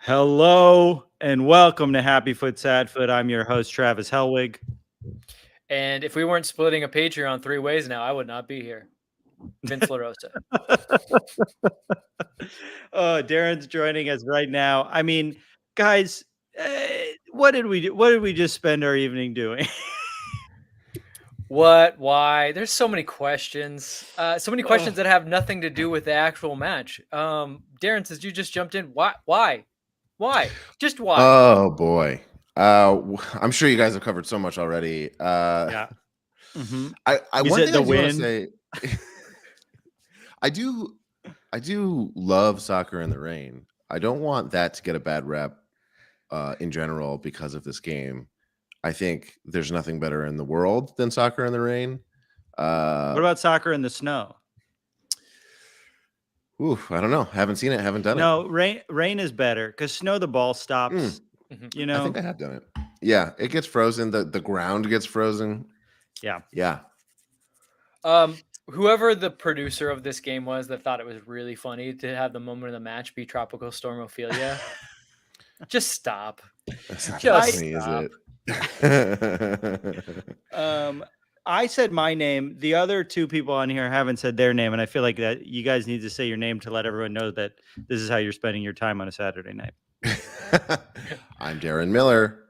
Hello and welcome to Happy Foot Sad Foot. I'm your host, Travis Helwig. And if we weren't splitting a Patreon 3 ways now, I would not be here. Vince LaRosa. Darren's joining us right now. I mean, guys, what did we do? What did we just spend our evening doing? What? Why? There's so many questions. So many questions that have nothing to do with the actual match. Darren, since you just jumped in, why? Why? Just why? Oh boy. I'm sure you guys have covered so much already. Yeah. I You one said thing the I do want win. to say, I do love soccer in the rain. I don't want that to get a bad rep in general because of this game. I think there's nothing better in the world than soccer in the rain. What about soccer in the snow? I don't know. Haven't seen it. Haven't done it. No, rain is better because snow, the ball stops. You know, I think I have done it. Yeah, it gets frozen. The ground gets frozen. Yeah. Whoever the producer of this game was that thought it was really funny to have the moment of the match be Tropical Storm Ophelia. Just stop. That's not Just funny, stop. is it? I said my name. The other two people on here haven't said their name, and I feel like that you guys need to say your name to let everyone know that this is how you're spending your time on a Saturday night. I'm Darren Miller.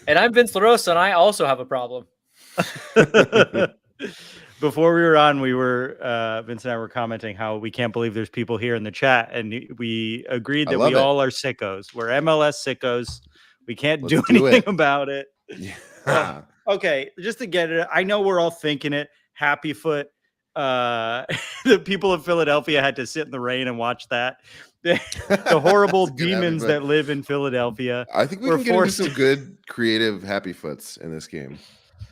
And I'm Vince LaRosa, and I also have a problem. Before we were on, Vince and I were commenting how we can't believe there's people here in the chat, and we agreed that we all are sickos. We're MLS sickos. We can't do anything about it. Yeah. Okay, just to get it, I know we're all thinking it. Happy Foot. The people of Philadelphia had to sit in the rain and watch that. The horrible demons that live in Philadelphia. I think we can get into some good creative Happy Foots in this game.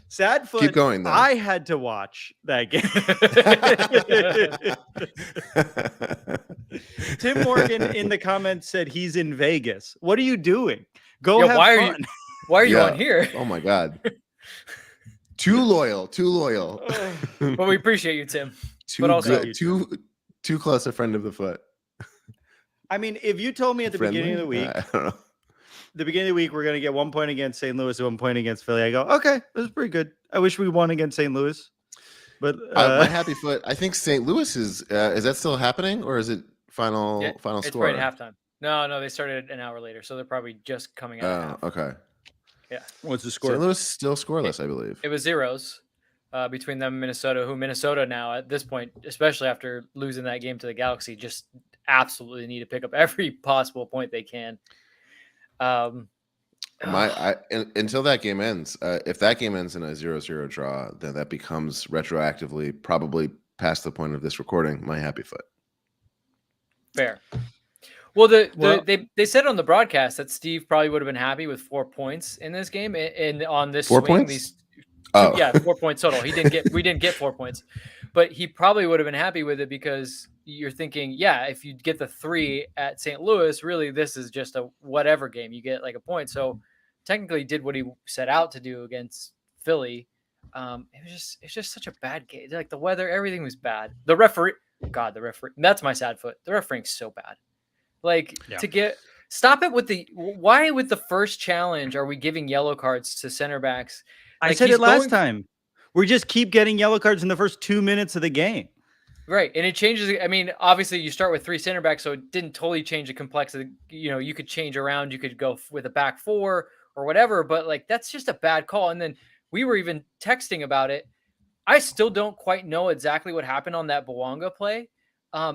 Sad Foot. Keep going, though. I had to watch that game. Tim Morgan in the comments said he's in Vegas. What are you doing? Go have fun. Why are you on here? Oh my God. Too loyal. Well, we appreciate you, Tim. But also too close a friend of the foot. I mean, if you told me at the beginning of the week, I don't know. The beginning of the week, we're going to get 1 point against St. Louis, 1 point against Philly, I go, okay, this is pretty good. I wish we won against St. Louis. But my Happy Foot, I think St. Louis is that still happening, or is it final score? It's right at halftime. No, they started an hour later, so they're probably just coming out. Okay. Yeah. What's the score? St. Louis still scoreless, I believe. It was zeros between them and Minnesota, who Minnesota now at this point, especially after losing that game to the Galaxy, just absolutely need to pick up every possible point they can. Until that game ends, if that game ends in a 0-0 draw, then that becomes retroactively, probably past the point of this recording, my Happy Foot. Fair. Well, they said on the broadcast that Steve probably would have been happy with 4 points in this game, and on this 4 swing, points? 4 points total. We didn't get 4 points, but he probably would have been happy with it because you're thinking, if you get the 3 at St. Louis, really this is just a whatever game. You get like a point. So technically, did what he set out to do against Philly. It's just such a bad game. Like the weather, everything was bad. The referee. That's my sad foot. The refereeing's so bad. Stop it with why with the first challenge are we giving yellow cards to center backs? I said it last time. We just keep getting yellow cards in the first 2 minutes of the game. Right. And it changes. I mean, obviously you start with 3 center backs, so it didn't totally change the complexity. You could change around. You could go with a back 4 or whatever, but that's just a bad call. And then we were even texting about it. I still don't quite know exactly what happened on that Bouanga play.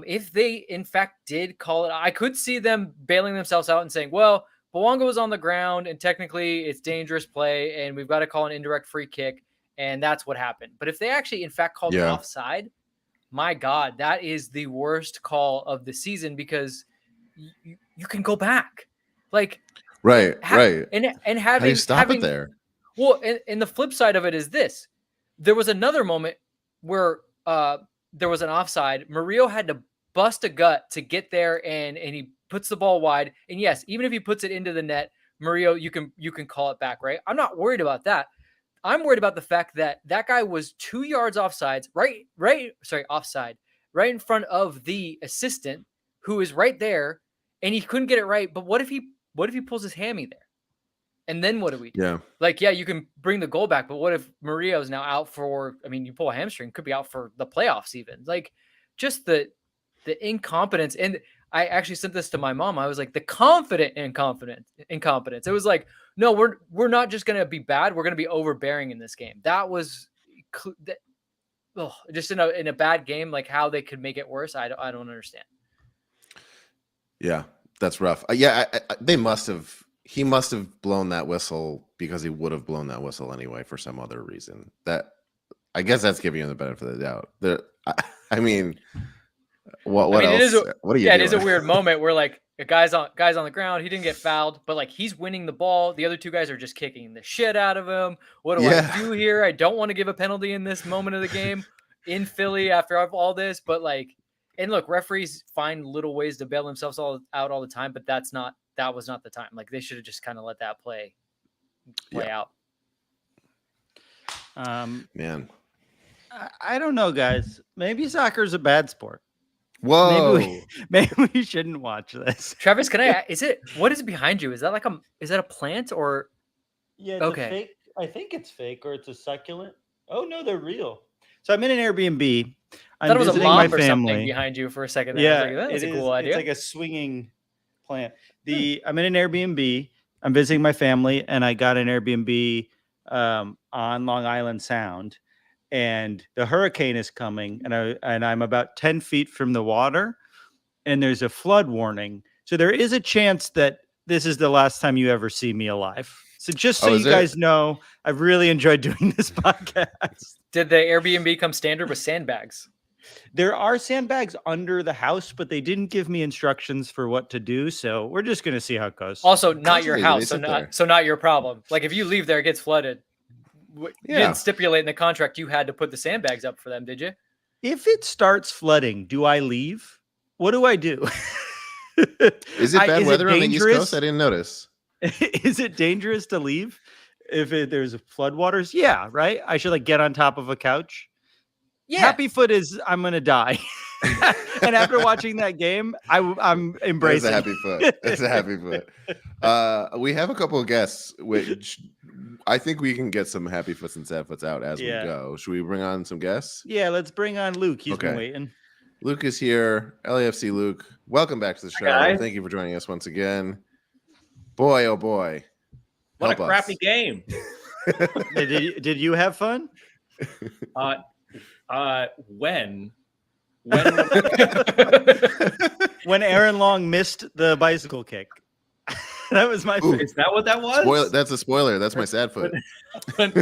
If they, in fact, did call it, I could see them bailing themselves out and saying, well, Bouanga was on the ground and technically it's dangerous play and we've got to call an indirect free kick. And that's what happened. But if they actually, in fact, called it offside, my God, that is the worst call of the season because you can go back. Right. And having, how do you stop it there? Well, and the flip side of it is this. There was another moment where there was an offside. Murillo had to bust a gut to get there, and he puts the ball wide. And yes, even if he puts it into the net, Murillo, you can call it back, right? I'm not worried about that. I'm worried about the fact that guy was 2 yards offside, offside, right in front of the assistant who is right there, and he couldn't get it right. But what if he what if he pulls his hammy there? And then what do we do? Yeah. Like, yeah, you can bring the goal back, but what if Murillo's now out for, I mean, you pull a hamstring, could be out for the playoffs even. Like, just the incompetence. And I actually sent this to my mom. I was like, the confident incompetence. It was like, no, we're not just going to be bad. We're going to be overbearing in this game. That was just in a bad game, like how they could make it worse. I don't understand. Yeah, that's rough. He must have blown that whistle because he would have blown that whistle anyway for some other reason. That, I guess that's giving him the benefit of the doubt. I mean, what else? What are you doing? It is a weird moment where like a guy's on the ground. He didn't get fouled, but like he's winning the ball. The other two guys are just kicking the shit out of him. What do I do here? I don't want to give a penalty in this moment of the game in Philly after all this, but like, and look, referees find little ways to bail themselves out all the time, but that was not the time. Like they should have just kind of let that play out. Man, I don't know, guys. Maybe soccer's a bad sport. Whoa. Maybe we shouldn't watch this. Travis, what is it behind you? Is that a plant or? Yeah, it's a fake. I think it's fake or it's a succulent. Oh no, they're real. So I'm in an Airbnb. I thought it was a mob or something behind you for a second. Yeah, I was like, that's a cool idea. It's like a swinging plant. I'm in an Airbnb. I'm visiting my family, and I got an Airbnb on Long Island Sound. And the hurricane is coming, and I'm about 10 feet from the water, and there's a flood warning. So there is a chance that this is the last time you ever see me alive. So just so you guys know, I've really enjoyed doing this podcast. Did the Airbnb come standard with sandbags? There are sandbags under the house, but they didn't give me instructions for what to do. So we're just going to see how it goes. Also, not your house, so not your problem. Like if you leave there, it gets flooded. You didn't stipulate in the contract you had to put the sandbags up for them, did you? If it starts flooding, do I leave? What do I do? Is it bad weather on the East Coast? I didn't notice. Is it dangerous to leave if there's floodwaters? Yeah, right? I should like get on top of a couch. Yeah. Happy foot is I'm going to die. And after watching that game, I'm embracing it. It's a happy foot. We have a couple of guests, which I think we can get some happy foots and sad foots out as we go. Should we bring on some guests? Yeah, let's bring on Luke. He's been waiting. Luke is here. LAFC Luke. Welcome back to the show. Hi, thank you for joining us once again. Boy, oh boy. What a crappy game. Did you have fun? When Aaron Long missed the bicycle kick. That was my favorite. Is that what that was? That's a spoiler. That's my sad foot. when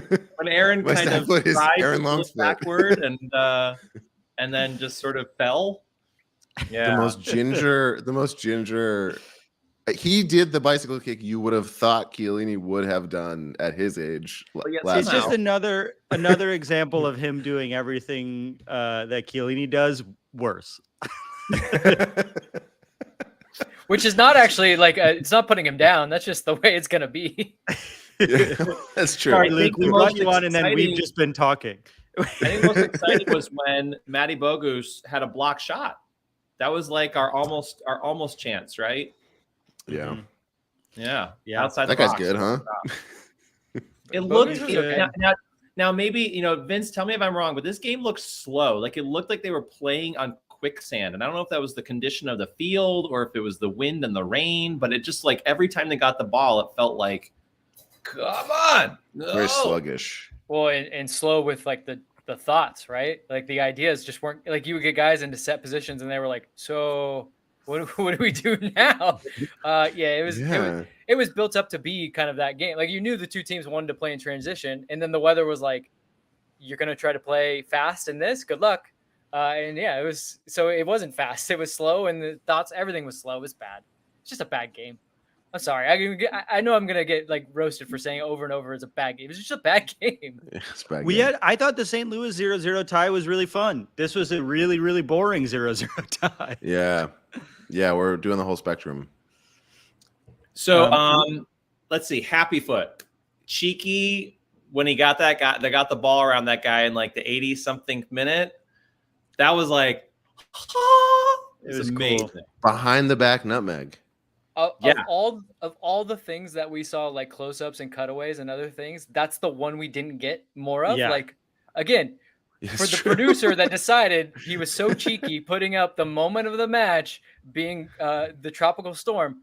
Aaron kind of tried backward and then just sort of fell. Yeah. The most ginger. He did the bicycle kick you would have thought Chiellini would have done at his age. It's just another example of him doing everything that Chiellini does worse. Which is not actually it's not putting him down. That's just the way it's going to be. Yeah, that's true. Sorry, Luke, we brought you on and then we've just been talking. I think most exciting was when Matty Bogus had a block shot. That was like our almost chance, right? Yeah. Yeah. Outside that the guy's box. good, huh? It looked now maybe Vince, tell me if I'm wrong, but this game looked slow. Like it looked like they were playing on quicksand, and I don't know if that was the condition of the field or if it was the wind and the rain, but it just like every time they got the ball, it felt like, come on, no. Very sluggish. Well, and slow with like the thoughts, right? Like the ideas just weren't like you would get guys into set positions and they were like, so what do we do now? It was built up to be kind of that game. Like you knew the two teams wanted to play in transition, and then the weather was like, you're going to try to play fast in this. Good luck. It was, so it wasn't fast. It was slow, and the thoughts, everything was slow. It was bad. It's just a bad game. I'm sorry. I know I'm going to get like roasted for saying over and over it's a bad game. It's just a bad game. It's a bad game. I thought the St. Louis 0-0 tie was really fun. This was a really, really boring 0-0 tie. Yeah. Yeah, we're doing the whole spectrum. So let's see. Happy foot. Cheeky, when they got the ball around that guy in like the 80-something minute. That was like, it was amazing. Cool. Behind the back nutmeg. Of all the things that we saw, like close-ups and cutaways and other things, that's the one we didn't get more of. Yeah. Like, again, for the producer that decided he was so cheeky, putting up the moment of the match being the tropical storm.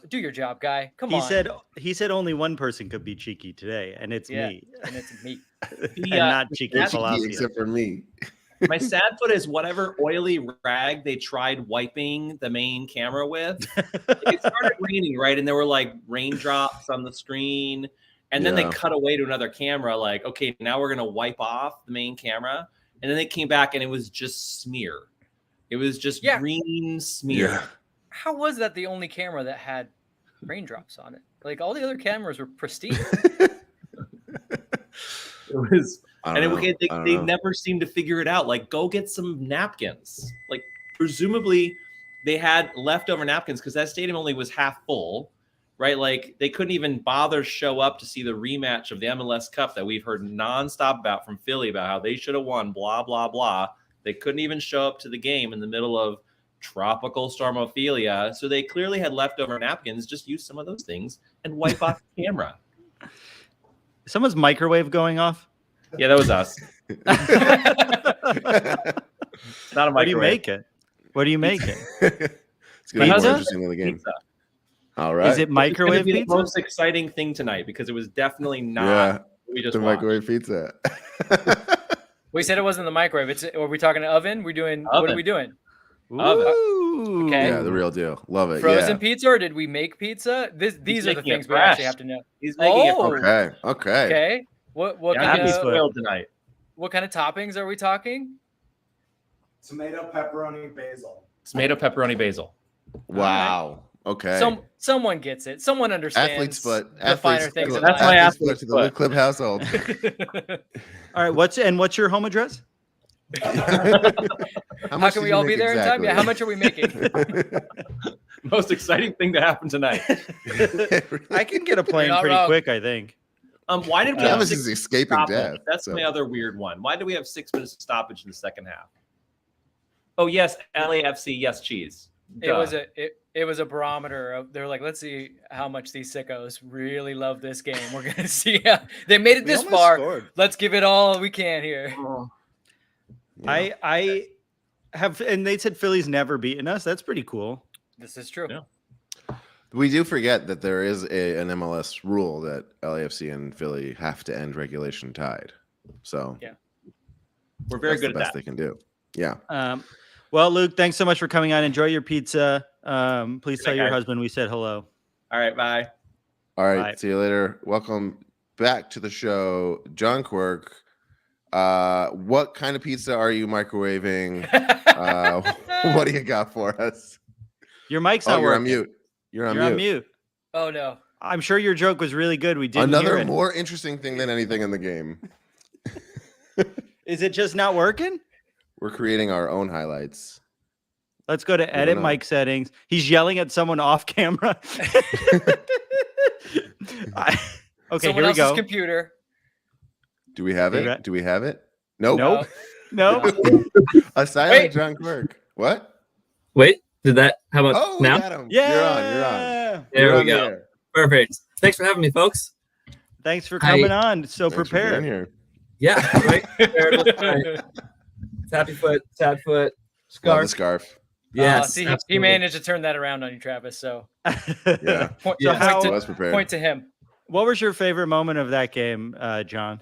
Do your job, guy. Come on. He said only one person could be cheeky today, and it's me. And it's me. And not cheeky Palacio. Except for me. My sad foot is whatever oily rag they tried wiping the main camera with. It started raining, right? And there were like raindrops on the screen. And then they cut away to another camera, like, okay, now we're going to wipe off the main camera. And then they came back and it was just smear. It was just green smear. Yeah. How was that the only camera that had raindrops on it? Like all the other cameras were pristine. It was, they never seemed to figure it out. Like, go get some napkins. Like, presumably they had leftover napkins because that stadium only was half full, right? Like, they couldn't even bother show up to see the rematch of the MLS Cup that we've heard nonstop about from Philly about how they should have won, blah, blah, blah. They couldn't even show up to the game in the middle of tropical storm Ophelia. So they clearly had leftover napkins. Just use some of those things and wipe off the camera. Someone's microwave going off? Yeah, that was us. It's not a microwave. What are you making? What are you making? It's going to be more interesting than the game. Pizza. All right. Is it microwave pizza? Pizza? The most exciting thing tonight because it was definitely not what we just watched. Microwave pizza. We said it wasn't the microwave. Are we talking oven? What are we doing? Ooh. Okay. Yeah, the real deal. Love it. Frozen pizza, or did we make pizza? These are the things we actually have to know. He's making it. Okay. What kind of spoiled tonight? What kind of toppings are we talking? Tomato, pepperoni, basil. Tomato, pepperoni, basil. Wow. Okay. Someone gets it. Someone understands the finer things. That's why I asked to the Luke Clip household. All right. What's your home address? How can we all be there in time? Yeah. How much are we making? Most exciting thing to happen tonight. I can get a plane pretty quick, I think. Why did we have Travis is escaping death? That's my other weird one. Why do we have 6 minutes of stoppage in the second half? Oh yes, LAFC, yes, cheese. Duh. It was a barometer. They're like, let's see how much these sickos really love this game. We're gonna see. They made it this far. Scored. Let's give it all we can here. Yeah. I have, and they said Philly's never beaten us. That's pretty cool. This is true. Yeah. We do forget that there is an MLS rule that LAFC and Philly have to end regulation tied. So yeah, we're very good at that. Best they can do. Yeah. Well, Luke, thanks so much for coming on. Enjoy your pizza. Please tell your husband we said hello. All right, bye. All right, bye. See you later. Welcome back to the show, John Quirk. What kind of pizza are you microwaving? What do you got for us? Your mic's not you're working. On mute. You're on mute. Oh no. I'm sure your joke was really good. We didn't Another hear it. more interesting thing than anything in the game. Is it just not working? We're creating our own highlights. Let's go to edit mic settings. He's yelling at someone off camera. Okay, here we go. Computer. Do we have it? Do we have it? Nope. No. A silent John Quirk. What? Wait, did that? How about now? Got him. Yeah. You're on. There we go. There. Perfect. Thanks for having me, folks. Thanks for coming on. So prepared. Here. Yeah, right. Happy foot, sad foot, scarf. Love the scarf. Yes. See, he managed to turn that around on you, Travis. So yeah. Point to him. What was your favorite moment of that game, John?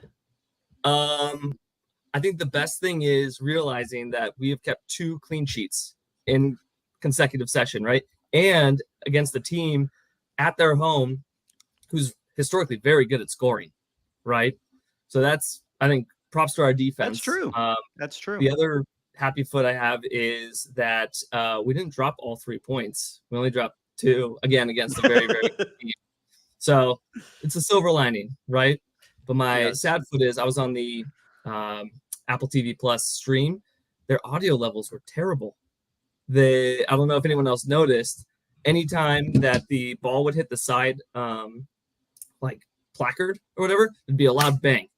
I think the best thing is realizing that we have kept 2 clean sheets in consecutive session, right? And against the team at their home, who's historically very good at scoring, right? So that's, I think, props to our defense. That's true. That's true. The other happy foot I have is that we didn't drop all 3 points. We only dropped 2, again, against a very, very good team. So it's a silver lining, right? But my sad foot is I was on the Apple TV Plus stream. Their audio levels were terrible. I don't know if anyone else noticed, anytime that the ball would hit the side like placard or whatever, it'd be a loud bang.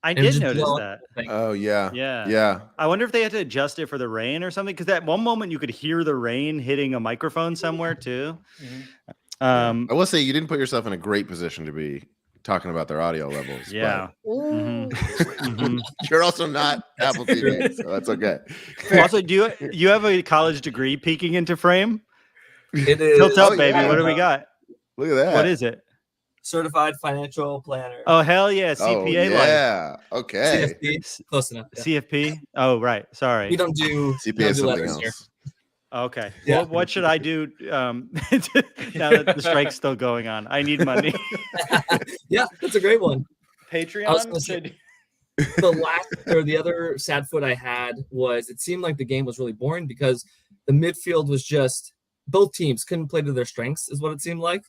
I did notice that. Oh, yeah. Yeah. I wonder if they had to adjust it for the rain or something, because at one moment you could hear the rain hitting a microphone somewhere too. Mm-hmm. I will say you didn't put yourself in a great position to be talking about their audio levels. Yeah. But you're also not Apple TV, so that's okay. Also, do you have a college degree peeking into frame? It is Tilt up, Oh, baby. yeah. What do we got? Look at that. What is it? certified financial planner. Oh, hell yeah. Oh, CPA life. yeah. Okay. CFP, close enough. Yeah. CFP? Oh, right. Sorry. We don't do CPA we is don't do something letters here. else. Okay. Yeah. Well, what should I do now that the strike's still going on? I need money. Yeah, that's a great one. Patreon? Say, the other sad foot I had was it seemed like the game was really boring because the midfield was just both teams couldn't play to their strengths, is what it seemed like.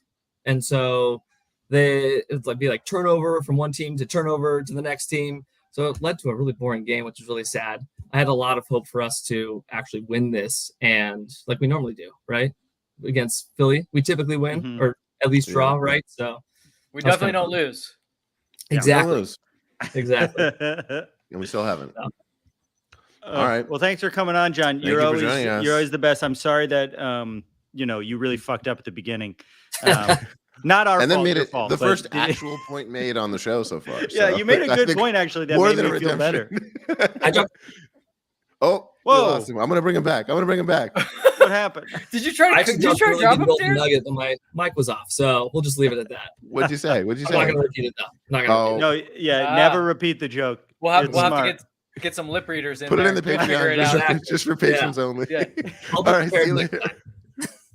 And so it'd be like turnover from one team to turnover to the next team. So it led to a really boring game, which is really sad. I had a lot of hope for us to actually win this, and like we normally do, right? Against Philly, we typically win or at least draw, right? So we definitely don't lose. Exactly. Exactly. And we still haven't. All right. Well, thanks for coming on, John. Thank you for joining us. You're always the best. I'm sorry that you really fucked up at the beginning. Not our and then fault, made your it fault, the but first actual point made on the show so far. Yeah, so you made a I good think point actually that more made than me a feel better. I dropped. Oh, whoa! we lost him. I'm gonna bring him back. What happened? Did you try to drop him golden there? nugget, but my mic was off, so we'll just leave it at that. What'd you say? I'm not gonna repeat it though. No, yeah, never repeat the joke. We'll have It's to smart. get some lip readers in Put it there. in the We'll figure it Patreon out. just for patrons only. Yeah. I'll All be right, see prepared you next later. time.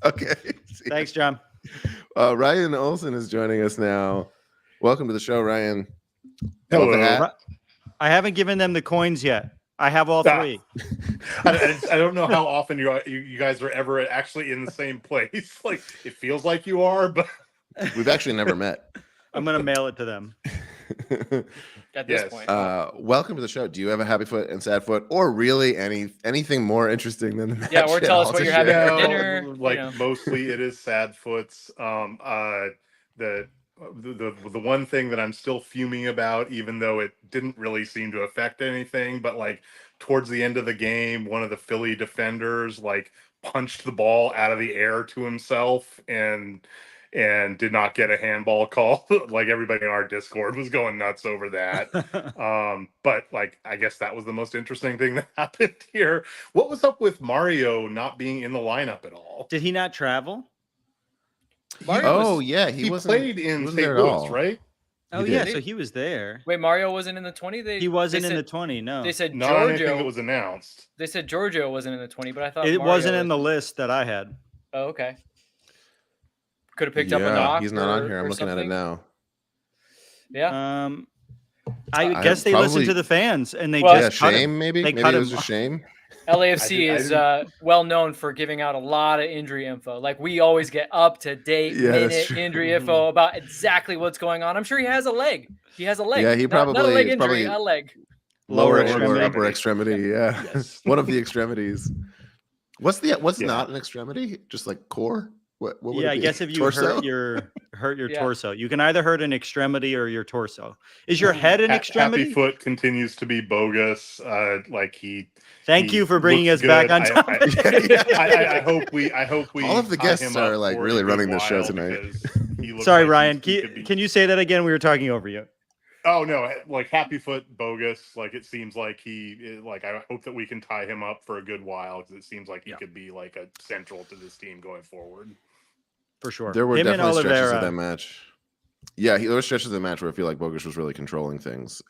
Okay. See ya. Thanks, John. Ryan Olson is joining us now. Welcome to the show, Ryan. Hello. Love the hat. I haven't given them the coins yet. I have all three. I don't know how often you guys are ever actually in the same place. Like it feels like you are, but We've actually never met. I'm gonna mail it to them. At this Yes. point. Welcome to the show. Do you have a happy foot and sad foot, or really anything more interesting than the match? Yeah, or tell us what you're having for No, dinner. like you know. mostly it is sad foots. The one thing that I'm still fuming about, even though it didn't really seem to affect anything, but like towards the end of the game, one of the Philly defenders like punched the ball out of the air to himself and did not get a handball call. Like everybody in our Discord was going nuts over that. But like I guess that was the most interesting thing that happened here. What was up with Mario not being in the lineup at all? Did he not travel? Oh yeah, he played in wasn't St. there at Louis, all. right? Oh He yeah, did. so he was there. Wait, Mario wasn't in the 20? He wasn't in the 20. No, They said Not anything that Giorgio. was announced. They said Giorgio wasn't in the 20, but I thought it Mario wasn't in was. the list that I had. Oh, okay. Could have picked up a knock. He's not on or- here. I'm or looking at it something. now. Yeah. I guess they listened probably- to the fans and they Well, Yeah, just cut him. shame maybe. They Maybe cut it him was a off. shame. LAFC I is didn't- well known for giving out a lot of injury info. Like we always get up to date Yeah, that's minute true. injury info about exactly what's going on. I'm sure he has a leg. He has a leg. Yeah, he not a probably- leg it's injury, probably- a leg. Lower Or extremity. upper extremity. Yeah, Yes. one of the extremities. What's Yeah. not an extremity? Just like core. What would Yeah, it I be? guess if you Torso? hurt your Yeah. torso, you can either hurt an extremity or your torso. Is your head an extremity? Happy Foot continues to be bogus. Like he. Thank he you for bringing us looks back good. on topic. I hope we. All of the tie guests him are, up like, for a really good running this show while tonight. because he looks Sorry, like Ryan. he could be- Can you say that again? We were talking over you. Oh no, like Happy Foot bogus. Like it seems like I hope that we can tie him up for a good while because it seems like he could be like a central to this team going forward. For sure. There were Him and definitely stretches of Oliveira. that match. Yeah, there were stretches of the match where I feel like Bogus was really controlling things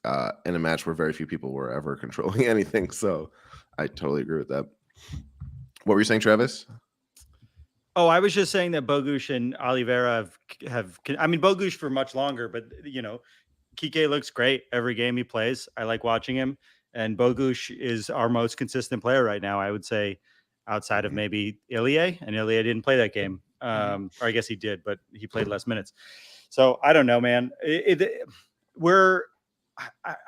in a match where very few people were ever controlling anything. So I totally agree with that. What were you saying, Travis? Oh, I was just saying that Bogusz and Oliveira have. I mean, Bogusz for much longer, but Kike looks great every game he plays. I like watching him, and Bogusz is our most consistent player right now. I would say, outside of maybe Ilie, and Ilie didn't play that game. Or I guess he did, but he played less minutes. So I don't know, man.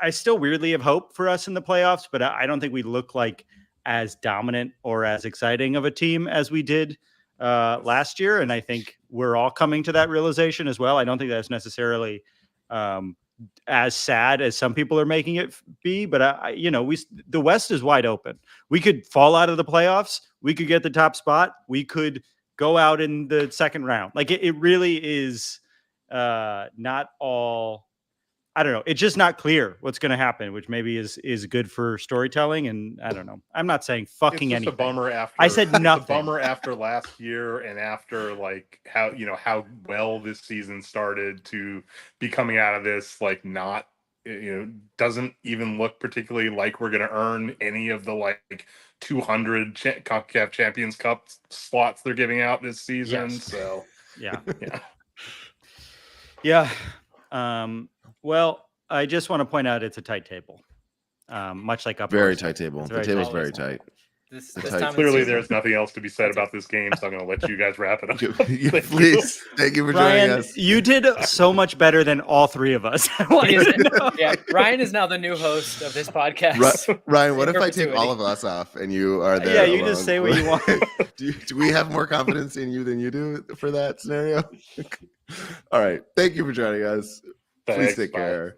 I still weirdly have hope for us in the playoffs, but I don't think we look like as dominant or as exciting of a team as we did last year. And I think we're all coming to that realization as well. I don't think that's necessarily as sad as some people are making it be, but the West is wide open. We could fall out of the playoffs. We could get the top spot. We could go out in the second round. Like it really is not all. I don't know. It's just not clear what's going to happen, which maybe is good for storytelling. And I don't know. I'm not saying fucking it's just anything. a bummer after I said nothing. It's a bummer after last year and after like how well this season started to be coming out of this like not doesn't even look particularly like we're going to earn any of the like 200 CONCACAF Champions Cup slots they're giving out this season. Yes. So yeah. Well, I just want to point out it's a tight table. Much like up. Very tight table. The table's very tight. This It's time tight. of the clearly season. there's nothing else to be said about this game, so I'm going to let you guys wrap it up. Please. Thank you for joining Ryan, us. you did so much better than all three of us. He is- yeah, Ryan is now the new host of this podcast. Ryan, what In if I take perpetuity. all of us off and you are there? Yeah, you alone? just say what you want. Do we have more confidence in you than you do for that scenario? All right. Thank you for joining us. Please Thanks, take bye. care.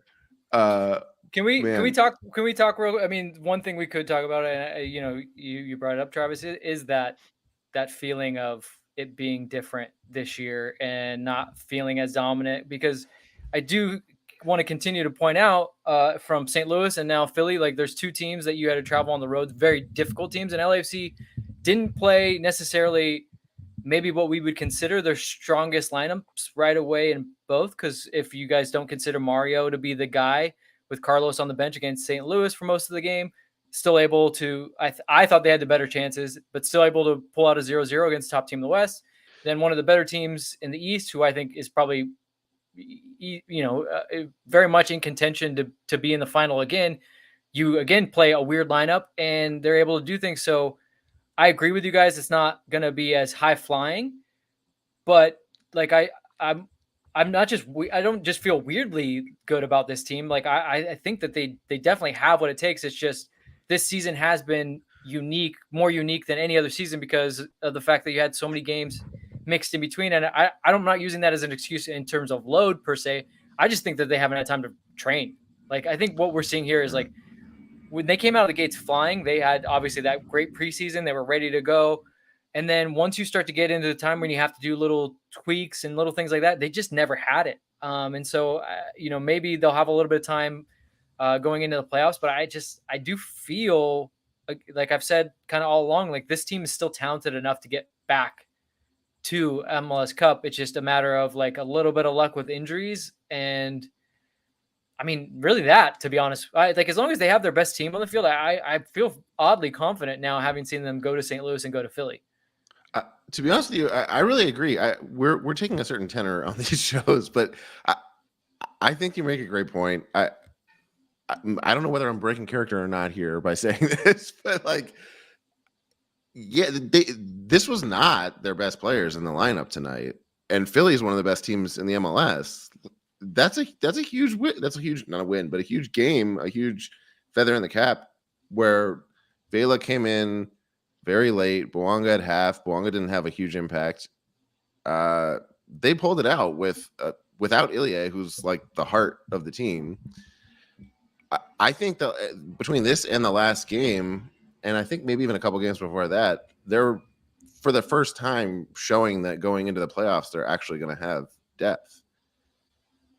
Can we Man. talk real? I mean, one thing we could talk about, and you brought it up, Travis, is that feeling of it being different this year and not feeling as dominant. Because I do want to continue to point out from St. Louis and now Philly, like there's two teams that you had to travel on the road, very difficult teams, and LAFC didn't play necessarily maybe what we would consider their strongest lineups right away in both. Because if you guys don't consider Mario to be the guy with Carlos on the bench against St. Louis for most of the game, still able to, I thought they had the better chances, but still able to pull out a 0-0 against the top team in the West. Then one of the better teams in the East, who I think is probably, very much in contention to be in the final again. You again play a weird lineup and they're able to do things. So I agree with you guys. It's not going to be as high flying, but like I'm not just, I don't just feel weirdly good about this team. Like I think that they definitely have what it takes. It's just this season has been unique, more unique than any other season because of the fact that you had so many games mixed in between. And I'm not using that as an excuse in terms of load per se. I just think that they haven't had time to train. Like I think what we're seeing here is like when they came out of the gates flying, they had obviously that great preseason. They were ready to go. And then once you start to get into the time when you have to do little tweaks and little things like that, they just never had it. And so, maybe they'll have a little bit of time going into the playoffs, but I do feel like I've said kind of all along, like this team is still talented enough to get back to MLS Cup. It's just a matter of like a little bit of luck with injuries. And I mean, really that, to be honest, like as long as they have their best team on the field, I feel oddly confident now having seen them go to St. Louis and go to Philly. To be honest with you, I really agree. We're taking a certain tenor on these shows, but I think you make a great point. I don't know whether I'm breaking character or not here by saying this, but like, yeah, this was not their best players in the lineup tonight, and Philly is one of the best teams in the MLS. That's a huge win. That's a huge, not a win, but a huge game, a huge feather in the cap. Where Vela came in very late. Bouanga at half. Bouanga didn't have a huge impact. They pulled it out without Ilya, who's like the heart of the team. I think that between this and the last game, and I think maybe even a couple games before that, they're for the first time showing that going into the playoffs, they're actually going to have depth.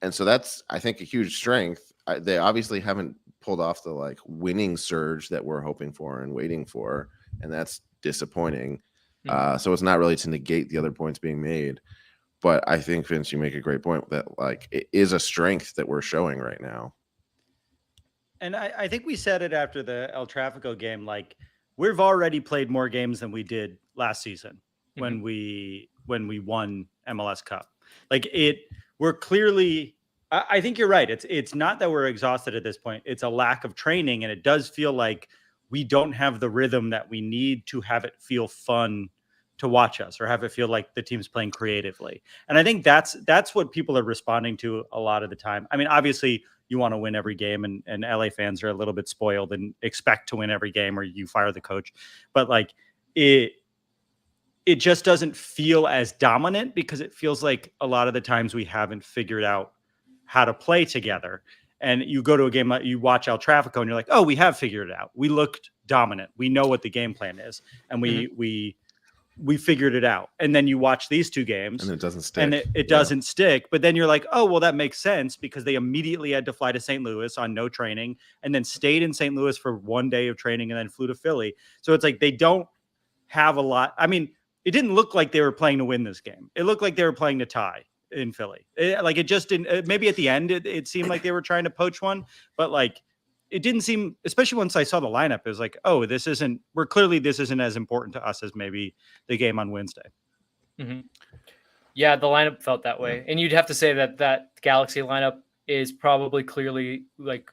And so that's, I think, a huge strength. They obviously haven't pulled off the like winning surge that we're hoping for and waiting for, and that's disappointing. So it's not really to negate the other points being made, but I think, Vince, you make a great point that like it is a strength that we're showing right now. And I think we said it after the El Tráfico game, like we've already played more games than we did last season when we won MLS Cup. Like we're clearly, I think you're right. It's not that we're exhausted at this point. It's a lack of training. And it does feel like we don't have the rhythm that we need to have it feel fun to watch us or have it feel like the team's playing creatively. And I think that's what people are responding to a lot of the time. I mean, obviously you want to win every game and LA fans are a little bit spoiled and expect to win every game or you fire the coach. But like it just doesn't feel as dominant because it feels like a lot of the times we haven't figured out how to play together. And you go to a game, you watch El Tráfico and you're like, oh, we have figured it out. We looked dominant. We know what the game plan is. And we we figured it out. And then you watch these 2 games and it doesn't stick. and it doesn't stick. But then you're like, oh, well, that makes sense because they immediately had to fly to St. Louis on no training and then stayed in St. Louis for 1 day of training and then flew to Philly. So it's like they don't have a lot. I mean, it didn't look like they were playing to win this game. It looked like they were playing to tie in Philly. It just didn't. Maybe at the end, it seemed like they were trying to poach one, but like it didn't seem, especially once I saw the lineup, it was like, oh, this isn't as important to us as maybe the game on Wednesday. Mm-hmm. Yeah, the lineup felt that way. And you'd have to say that Galaxy lineup is probably clearly like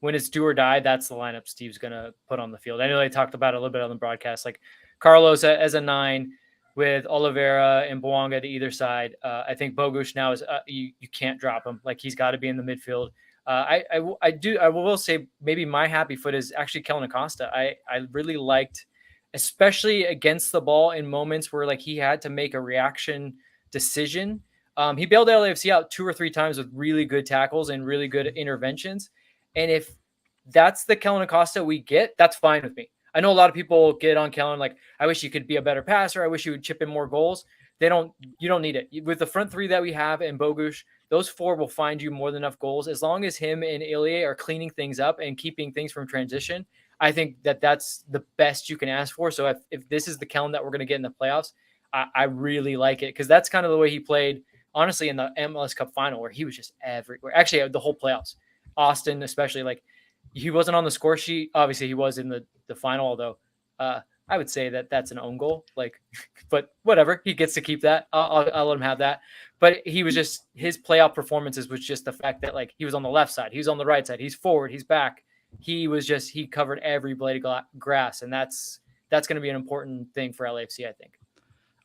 when it's do or die, that's the lineup Steve's going to put on the field. I know they talked about it a little bit on the broadcast, like Carlos as a 9 with Oliveira and Bouanga to either side. I think Bogusz now is you can't drop him. Like he's got to be in the midfield. I will say maybe my happy foot is actually Kellen Acosta. I really liked, especially against the ball in moments where like he had to make a reaction decision. He bailed LAFC out 2 or 3 times with really good tackles and really good interventions. And if that's the Kellen Acosta we get, that's fine with me. I know a lot of people get on Kellen like, I wish you could be a better passer. I wish you would chip in more goals. You don't need it. With the front 3 that we have and Bogusz, those 4 will find you more than enough goals. As long as him and Ilie are cleaning things up and keeping things from transition, I think that's the best you can ask for. So if this is the Kellen that we're going to get in the playoffs, I really like it because that's kind of the way he played, honestly, in the MLS Cup final where he was just everywhere. Actually, the whole playoffs. Austin, especially, like he wasn't on the score sheet. Obviously, he was in the final, although I would say that's an own goal. Like, but whatever, he gets to keep that. I'll let him have that. But he was just his playoff performances was just the fact that like he was on the left side, he was on the right side, he's forward, he's back. He covered every blade of grass, and that's going to be an important thing for LAFC.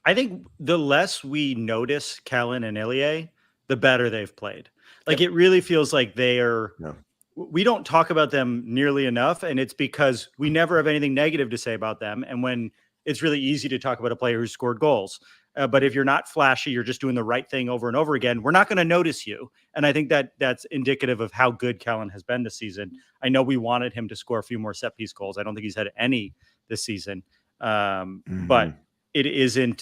I think the less we notice Kellen and Ilie, the better they've played. Like it really feels like they are. No. We don't talk about them nearly enough, and it's because we never have anything negative to say about them. And when it's really easy to talk about a player who scored goals, but if you're not flashy, you're just doing the right thing over and over again, we're not going to notice you. And I think that's indicative of how good Kellen has been this season. I know we wanted him to score a few more set piece goals. I don't think he's had any this season, but it isn't.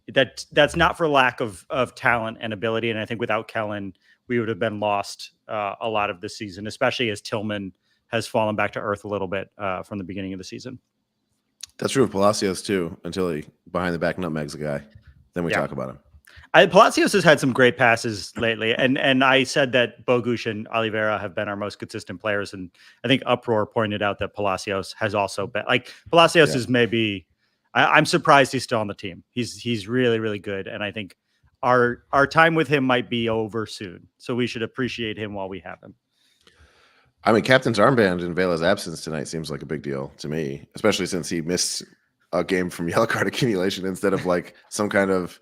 That's not for lack of talent and ability. And I think without Kellen, we would have been lost a lot of this season, especially as Tillman has fallen back to earth a little bit from the beginning of the season. That's true of Palacios too, until he behind the back nutmegs a guy. Then we talk about him. Palacios has had some great passes lately. And I said that Bogusz and Oliveira have been our most consistent players. And I think Uproar pointed out that Palacios has also been like Palacios is maybe, I'm surprised he's still on the team. He's really, really good. And I think our time with him might be over soon. So we should appreciate him while we have him. I mean, captain's armband in Vela's absence tonight seems like a big deal to me, especially since he missed a game from yellow card accumulation instead of like some kind of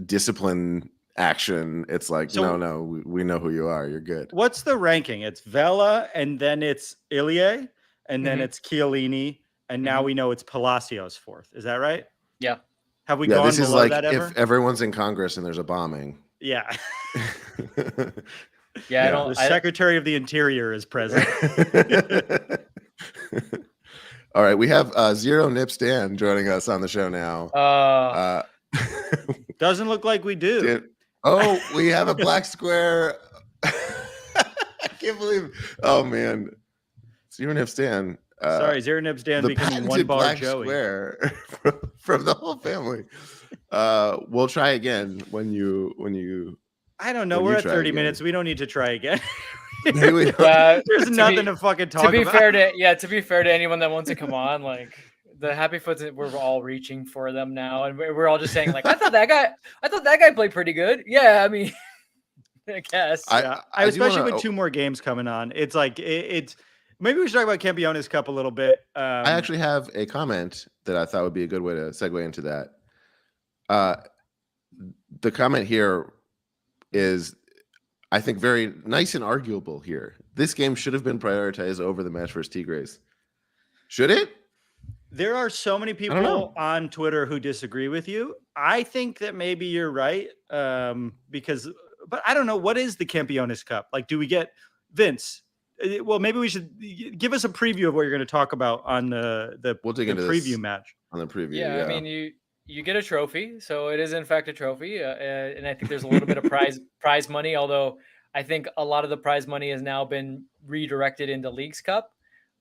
discipline action. It's like, so, no, we know who you are. You're good. What's the ranking? It's Vela, and then it's Ilie, and then it's Chiellini, and now we know it's Palacios 4th. Is that right? Yeah. Have we gone this is below like that ever? If everyone's in Congress and there's a bombing. Yeah. The Secretary of the Interior is present. All right, we have Zero Nip Stan joining us on the show now. Doesn't look like we do. We have a black square. I can't believe. Oh man, Zero Nip Stan. Sorry, Zero Nip Stan becoming one bar black Joey square from the whole family. We'll try again when you. I don't know. We're at 30 minutes. We don't need to try again. There's nothing to fucking talk about. To be fair to anyone that wants to come on, like the Happy Foots, we're all reaching for them now, and we're all just saying like, I thought that guy played pretty good. Yeah, I mean, I guess. I especially with 2 more games coming on. It's like it's. Maybe we should talk about Campionis Cup a little bit. I actually have a comment that I thought would be a good way to segue into that. The comment here is, I think, very nice and arguable here. This game should have been prioritized over the match versus Tigres. Should it? There are so many people on Twitter who disagree with you. I think that maybe you're right. But I don't know. What is the Campionis Cup? Like, do we get Vince? well, maybe we should give us a preview of what you're going to talk about on We'll dig the into preview this match. on the preview. Yeah, I mean, you get a trophy, so it is in fact a trophy, and I think there's a little bit of prize money. Although I think a lot of the prize money has now been redirected into Leagues Cup.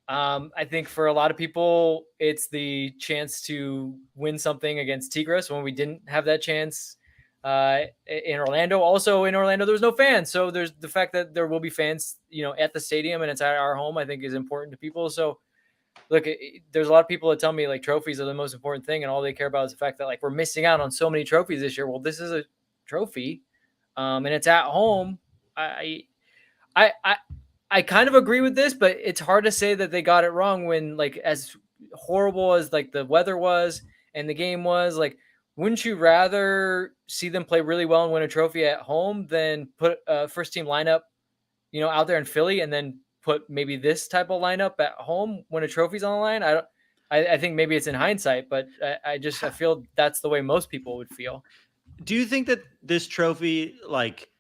I think for a lot of people, it's the chance to win something against Tigres when we didn't have that chance in Orlando. Also in Orlando, there was no fans. So there's the fact that there will be fans, at the stadium and it's at our home, I think is important to people. So look, there's a lot of people that tell me like trophies are the most important thing. And all they care about is the fact that like we're missing out on so many trophies this year. Well, this is a trophy and it's at home. I kind of agree with this, but it's hard to say that they got it wrong when like as horrible as like the weather was and the game was. Like, wouldn't you rather see them play really well and win a trophy at home than put a first team lineup, out there in Philly and then put maybe this type of lineup at home when a trophy's on the line? I think maybe it's in hindsight, but I feel that's the way most people would feel. Do you think that this trophy like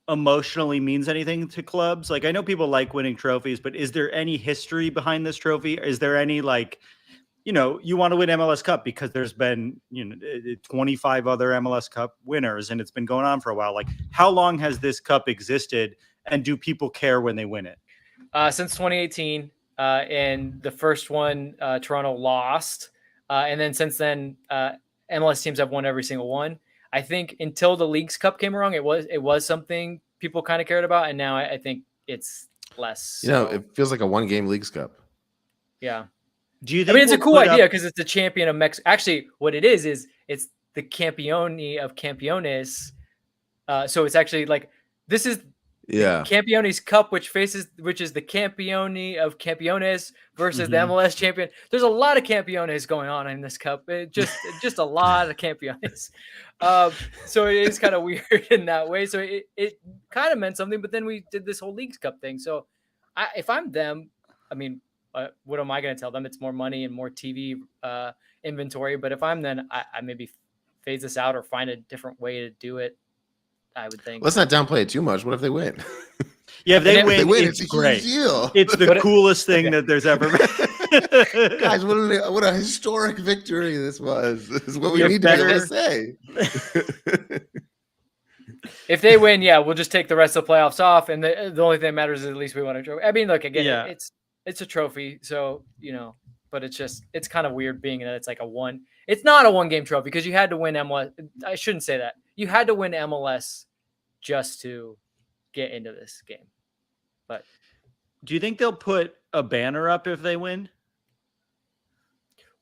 emotionally means anything to clubs? Like, I know people like winning trophies, but is there any history behind this trophy? Is there any like, you want to win MLS Cup because there's been 25 other MLS Cup winners and it's been going on for a while. Like, how long has this cup existed and do people care when they win it? Since 2018, and the first one Toronto lost, and then since then MLS teams have won every single one. I think until the Leagues Cup came around, it was something people kind of cared about, and now I think it's less. It feels like a one-game Leagues Cup. Yeah. Do you think it's a cool idea because it's the champion of Mexico. Actually, what it is it's the Campioni of Campionis. So it's actually like this is Campionis Cup, which is the Campioni of Campionis versus the MLS champion. There's a lot of Campionis going on in this cup. Just a lot of Campionis. So it is kind of weird in that way. So it kind of meant something, but then we did this whole Leagues Cup thing. So if I'm them, I mean, what am I going to tell them? It's more money and more TV inventory. But if I'm then, I maybe phase this out or find a different way to do it. I would think. Let's not downplay it too much. What if they win? Yeah, if they win, it's great. Deal. It's the coolest thing that there's ever been. Guys, what a historic victory this was. This is what we need to be able to say. If they win, we'll just take the rest of the playoffs off, and the only thing that matters is at least we won a trophy. I mean, look, again, it's a trophy, so but it's kind of weird being that it's like it's not a one-game trophy because you had to win MLS. I shouldn't say that. You had to win MLS just to get into this game. But do you think they'll put a banner up if they win?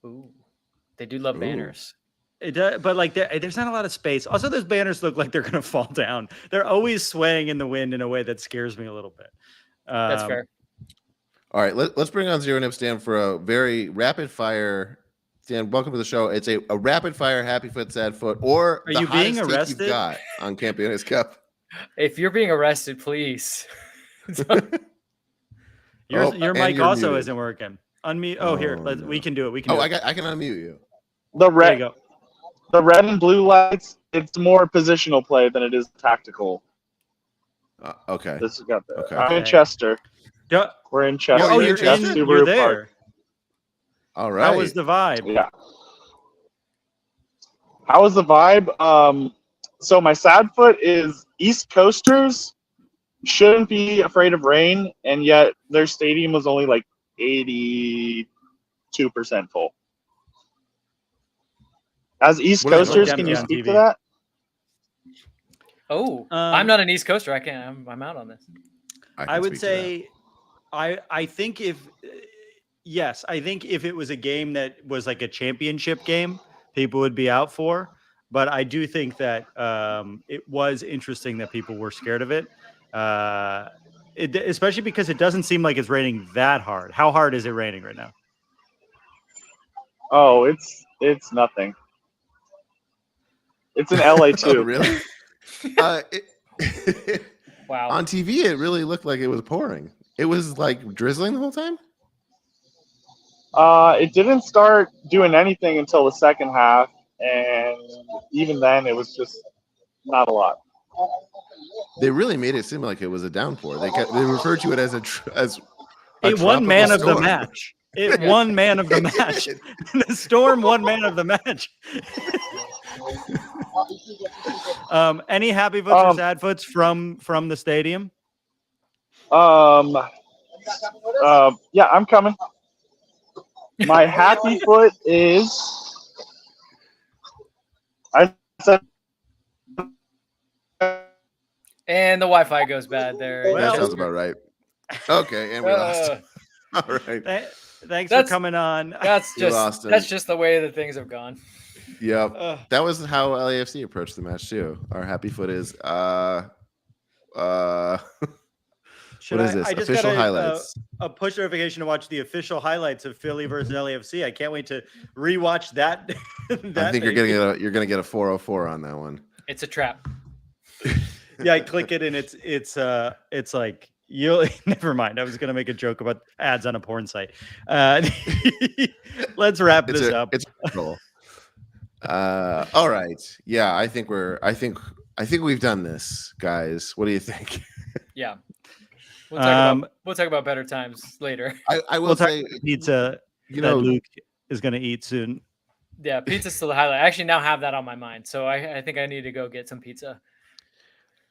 Ooh, they do love banners. It does, but like there's not a lot of space. Also, those banners look like they're going to fall down. They're always swaying in the wind in a way that scares me a little bit. That's fair. All right, let's bring on Zero Nip Stan for a very rapid fire. Stan, welcome to the show. It's a rapid fire happy foot, sad foot, or are you being arrested? You've got on Campionis Cup. If you're being arrested, please. Your mic also muted. Isn't working. Unmute. Oh, here. We can do it. We can. I can unmute you. The red and blue lights. It's more positional play than it is tactical. Okay. This has got okay. I'm in Chester. Yeah. We're in Chester. Oh, you're there. Park. All right. How was the vibe? Yeah. How was the vibe? So my sad foot is East Coasters shouldn't be afraid of rain, and yet their stadium was only like 82% full. As East Coasters, can you speak to that? Oh, I'm not an East Coaster. I can't. I'm out on this. I would say, I think if it was a game that was like a championship game, people would be out for. But I do think that it was interesting that people were scared of it, especially because it doesn't seem like it's raining that hard. How hard is it raining right now? Oh, it's nothing. It's in LA too. Oh, really? Wow. On TV, it really looked like it was pouring. It was like drizzling the whole time? It didn't start doing anything until the second half, and even then, it was just not a lot. They really made it seem like it was a downpour. They referred to it as It won man of the storm. match. It won man of the match. The storm won man of the match. Any happy foots or sad foots from the stadium? Yeah, I'm coming. My happy foot is I said And the Wi-Fi goes bad there. That sounds about right. Okay, and we lost. All right. Thanks for coming on. That's just the way that things have gone. Yep. That was how LAFC approached the match too. Our happy foot is Should what is this? I just Official got highlights. A push notification to watch the official highlights of Philly versus LAFC. I can't wait to rewatch that. I think you're gonna get a 404 on that one. It's a trap. Yeah, I click it and it's like you'll never mind. I was gonna make a joke about ads on a porn site. Let's wrap this up. It's cool. All right. Yeah, I think we've done this, guys. What do you think? Yeah. We'll talk about better times later. I will say pizza that Luke is going to eat soon. Yeah, pizza's still the highlight. I actually now have that on my mind, so I think I need to go get some pizza.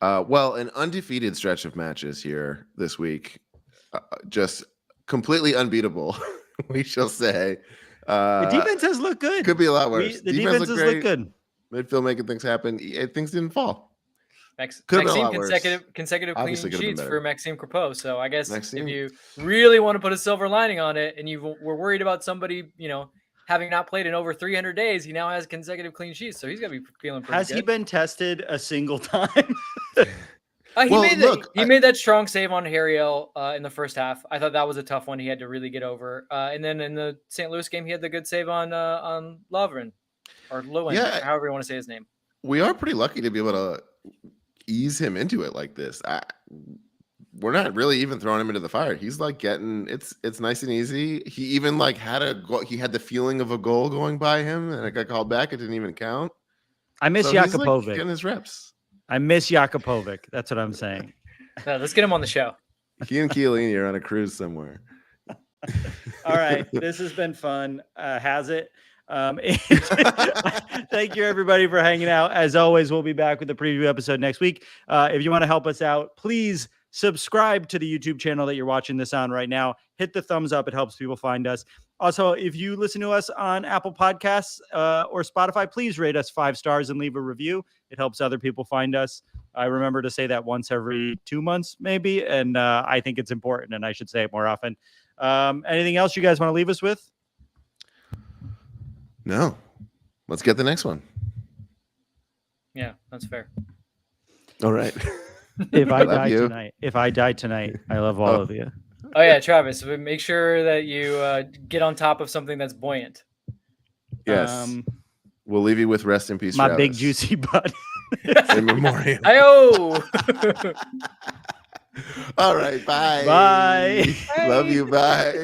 Well, an undefeated stretch of matches here this week, just completely unbeatable. We shall say. The defense has looked good. Could be a lot worse. The defense has looked good. Midfield making things happen. Things didn't fall. Maxime consecutive clean sheets for Maxime Crepeau. So I guess if you really want to put a silver lining on it, and you were worried about somebody, having not played in over 300 days, he now has consecutive clean sheets. So he's got to be feeling pretty good. Has he been tested a single time? He made that strong save on Harriel in the first half. I thought that was a tough one. He had to really get over. And then in the St. Louis game, he had the good save on Lovren or Lewin, however you want to say his name. We are pretty lucky to be able to ease him into it like this. We're not really even throwing him into the fire. He's like getting it's nice and easy. He even like had a goal. He had the feeling of a goal going by him, and it got called back. It didn't even count. I miss Jakubovic. Like getting his reps. I miss Jakubovic. That's what I'm saying. Let's get him on the show. He and Chiellini are on a cruise somewhere. All right, this has been fun. Has it? Thank you everybody for hanging out. As always, we'll be back with a preview episode next week. If you want to help us out, please subscribe to the YouTube channel that you're watching this on right now. Hit the thumbs up. It helps people find us. Also, if you listen to us on Apple Podcasts or Spotify, please rate us 5 stars and leave a review. It helps other people find us. I remember to say that once every 2 months, maybe. And I think it's important and I should say it more often. Anything else you guys want to leave us with? No. Let's get the next one. Yeah, that's fair. All right. If I die tonight, I love all of you. Oh yeah, Travis, make sure that you get on top of something that's buoyant. Yes. We'll leave you with rest in peace, my Travis. big juicy butt. In memoriam. Ayo! All right, bye. Bye. Love you, bye.